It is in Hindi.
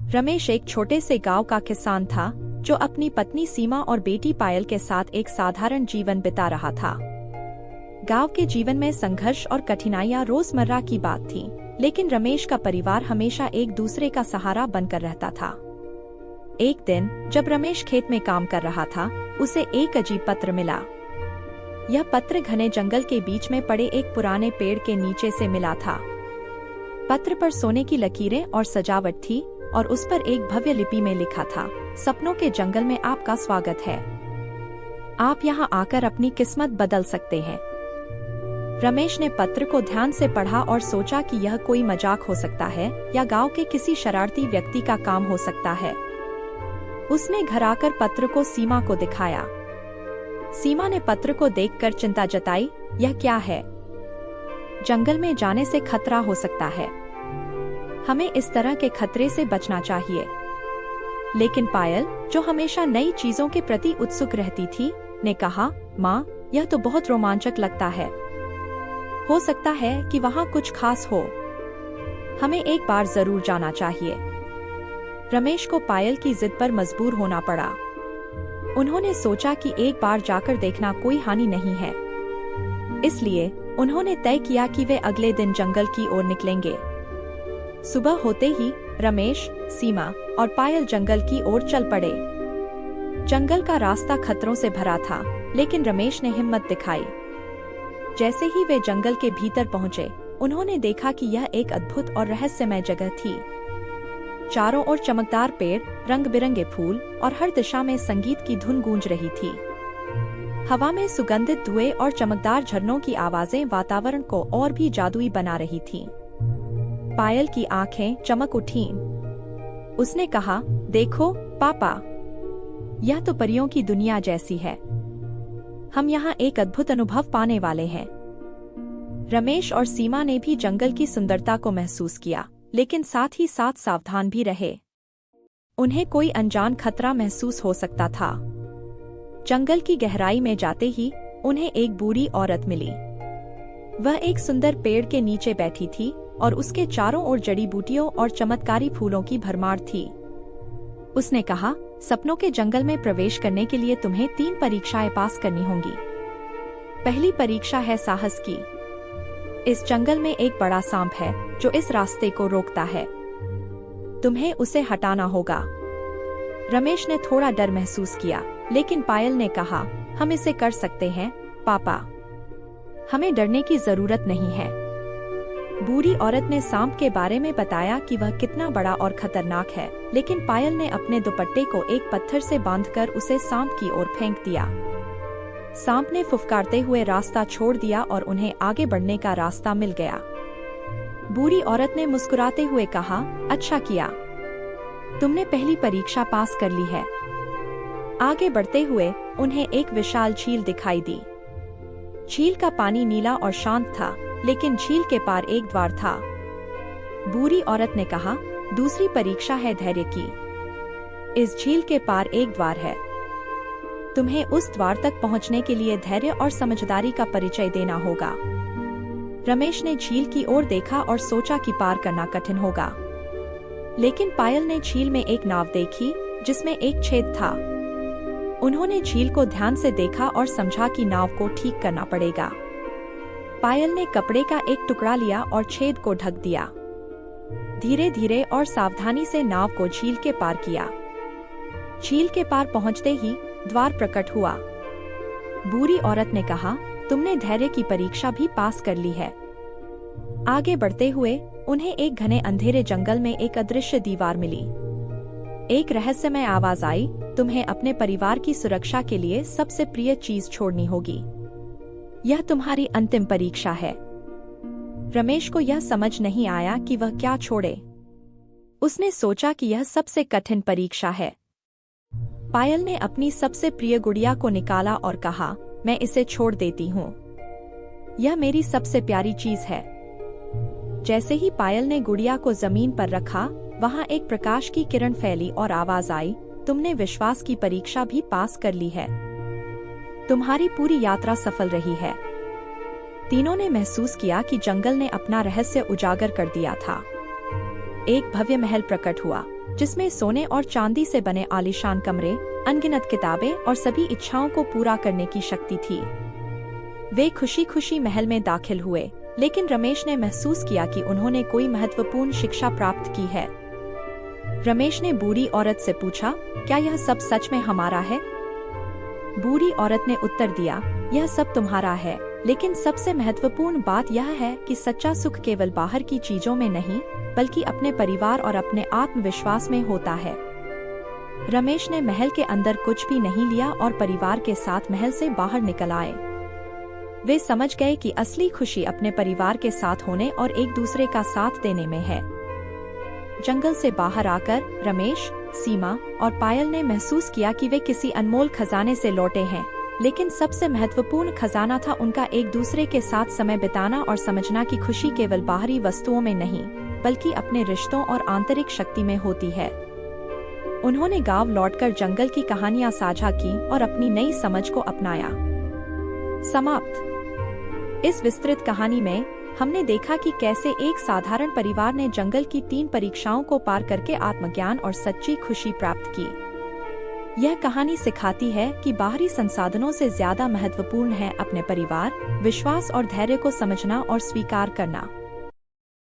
रमेश एक छोटे से गांव का किसान था जो अपनी पत्नी सीमा और बेटी पायल के साथ एक साधारण जीवन बिता रहा था। गांव के जीवन में संघर्ष और कठिनाइयां रोजमर्रा की बात थी, लेकिन रमेश का परिवार हमेशा एक दूसरे का सहारा बनकर रहता था। एक दिन जब रमेश खेत में काम कर रहा था, उसे एक अजीब पत्र मिला। यह पत्र घने जंगल के बीच में पड़े एक पुराने पेड़ के नीचे से मिला था। पत्र पर सोने की लकीरें और सजावट थी और उस पर एक भव्य लिपि में लिखा था, सपनों के जंगल में आपका स्वागत है। आप यहाँ आकर अपनी किस्मत बदल सकते हैं। रमेश ने पत्र को ध्यान से पढ़ा और सोचा कि यह कोई मजाक हो सकता है या गांव के किसी शरारती व्यक्ति का काम हो सकता है। उसने घर आकर पत्र को सीमा को दिखाया। सीमा ने पत्र को देखकर चिंता जताई, यह क्या है? जंगल में जाने से खतरा हो सकता है। हमें इस तरह के खतरे से बचना चाहिए। लेकिन पायल, जो हमेशा नई चीजों के प्रति उत्सुक रहती थी, ने कहा, माँ, यह तो बहुत रोमांचक लगता है। हो सकता है कि वहाँ कुछ खास हो। हमें एक बार जरूर जाना चाहिए। रमेश को पायल की जिद पर मजबूर होना पड़ा। उन्होंने सोचा कि एक बार जाकर देखना कोई हानि नहीं है। इसलिए उन्होंने तय किया कि वे अगले दिन जंगल की ओर निकलेंगे। सुबह होते ही रमेश, सीमा और पायल जंगल की ओर चल पड़े। जंगल का रास्ता खतरों से भरा था, लेकिन रमेश ने हिम्मत दिखाई। जैसे ही वे जंगल के भीतर पहुंचे, उन्होंने देखा कि यह एक अद्भुत और रहस्यमय जगह थी। चारों ओर चमकदार पेड़, रंग बिरंगे फूल और हर दिशा में संगीत की धुन गूंज रही थी। हवा में सुगंधित धुएं और चमकदार झरनों की आवाजें वातावरण को और भी जादुई बना रही थीं। पायल की आंखें चमक उठीं। उसने कहा, देखो पापा, यह तो परियों की दुनिया जैसी है। हम यहाँ एक अद्भुत अनुभव पाने वाले हैं। रमेश और सीमा ने भी जंगल की सुंदरता को महसूस किया, लेकिन साथ ही साथ सावधान भी रहे। उन्हें कोई अनजान खतरा महसूस हो सकता था। जंगल की गहराई में जाते ही उन्हें एक बूढ़ी औरत मिली। वह एक सुंदर पेड़ के नीचे बैठी थी और उसके चारों ओर जड़ी बूटियों और चमत्कारी फूलों की भरमार थी। उसने कहा, सपनों के जंगल में प्रवेश करने के लिए तुम्हें 3 परीक्षाएं पास करनी होंगी। पहली परीक्षा है साहस की। इस जंगल में एक बड़ा सांप है जो इस रास्ते को रोकता है। तुम्हें उसे हटाना होगा। रमेश ने थोड़ा डर महसूस किया, लेकिन पायल ने कहा, हम इसे कर सकते हैं पापा। हमें डरने की जरूरत नहीं है। बूढ़ी औरत ने सांप के बारे में बताया कि वह कितना बड़ा और खतरनाक है, लेकिन पायल ने अपने दुपट्टे को एक पत्थर से बांधकर उसे सांप की ओर फेंक दिया। सांप ने फुफकारते हुए रास्ता छोड़ दिया और उन्हें आगे बढ़ने का रास्ता मिल गया। बूढ़ी औरत ने मुस्कुराते हुए कहा, अच्छा किया, तुमने पहली परीक्षा पास कर ली है। आगे बढ़ते हुए उन्हें एक विशाल झील दिखाई दी। झील का पानी नीला और शांत था, लेकिन झील के पार एक द्वार था। बूढ़ी औरत ने कहा, दूसरी परीक्षा है धैर्य की। इस झील के पार एक द्वार है। तुम्हें उस द्वार तक पहुंचने के लिए धैर्य और समझदारी का परिचय देना होगा। रमेश ने झील की ओर देखा और सोचा कि पार करना कठिन होगा। लेकिन पायल ने झील में एक नाव देखी जिसमें एक छेद था। उन्होंने झील को ध्यान से देखा और समझा कि नाव को ठीक करना पड़ेगा। पायल ने कपड़े का एक टुकड़ा लिया और छेद को ढक दिया। धीरे धीरे और सावधानी से नाव को झील के पार किया। झील के पार पहुंचते ही द्वार प्रकट हुआ। बूढ़ी औरत ने कहा, तुमने धैर्य की परीक्षा भी पास कर ली है। आगे बढ़ते हुए उन्हें एक घने अंधेरे जंगल में एक अदृश्य दीवार मिली। एक रहस्यमय आवाज आई, तुम्हें अपने परिवार की सुरक्षा के लिए सबसे प्रिय चीज छोड़नी होगी। यह तुम्हारी अंतिम परीक्षा है। रमेश को यह समझ नहीं आया कि वह क्या छोड़े। उसने सोचा कि यह सबसे कठिन परीक्षा है। पायल ने अपनी सबसे प्रिय गुड़िया को निकाला और कहा, मैं इसे छोड़ देती हूँ। यह मेरी सबसे प्यारी चीज है। जैसे ही पायल ने गुड़िया को जमीन पर रखा, वहाँ एक प्रकाश की किरण फैली और आवाज आई, तुमने विश्वास की परीक्षा भी पास कर ली है। तुम्हारी पूरी यात्रा सफल रही है। तीनों ने महसूस किया कि जंगल ने अपना रहस्य उजागर कर दिया था। एक भव्य महल प्रकट हुआ। जिसमें सोने और चांदी से बने आलीशान कमरे, अनगिनत किताबें और सभी इच्छाओं को पूरा करने की शक्ति थी। वे खुशी खुशी महल में दाखिल हुए, लेकिन रमेश ने महसूस किया कि उन्होंने कोई महत्वपूर्ण शिक्षा प्राप्त की है। रमेश ने बूढ़ी औरत से पूछा, क्या यह सब सच में हमारा है? बूढ़ी औरत ने उत्तर दिया, यह सब तुम्हारा है, लेकिन सबसे महत्वपूर्ण बात यह है कि सच्चा सुख केवल बाहर की चीजों में नहीं, बल्कि अपने परिवार और अपने आत्मविश्वास में होता है। रमेश ने महल के अंदर कुछ भी नहीं लिया और परिवार के साथ महल से बाहर निकल आए। वे समझ गए कि असली खुशी अपने परिवार के साथ होने और एक दूसरे का साथ देने में है। जंगल से बाहर आकर रमेश, सीमा और पायल ने महसूस किया कि वे किसी अनमोल खजाने से लौटे हैं, लेकिन सबसे महत्वपूर्ण खजाना था उनका एक दूसरे के साथ समय बिताना और समझना कि खुशी केवल बाहरी वस्तुओं में नहीं, बल्कि अपने रिश्तों और आंतरिक शक्ति में होती है। उन्होंने गांव लौटकर जंगल की कहानियां साझा की और अपनी नई समझ को अपनाया। समाप्त। इस विस्तृत कहानी में हमने देखा कि कैसे एक साधारण परिवार ने जंगल की 3 परीक्षाओं को पार करके आत्मज्ञान और सच्ची खुशी प्राप्त की। यह कहानी सिखाती है कि बाहरी संसाधनों से ज्यादा महत्वपूर्ण है अपने परिवार, विश्वास और धैर्य को समझना और स्वीकार करना।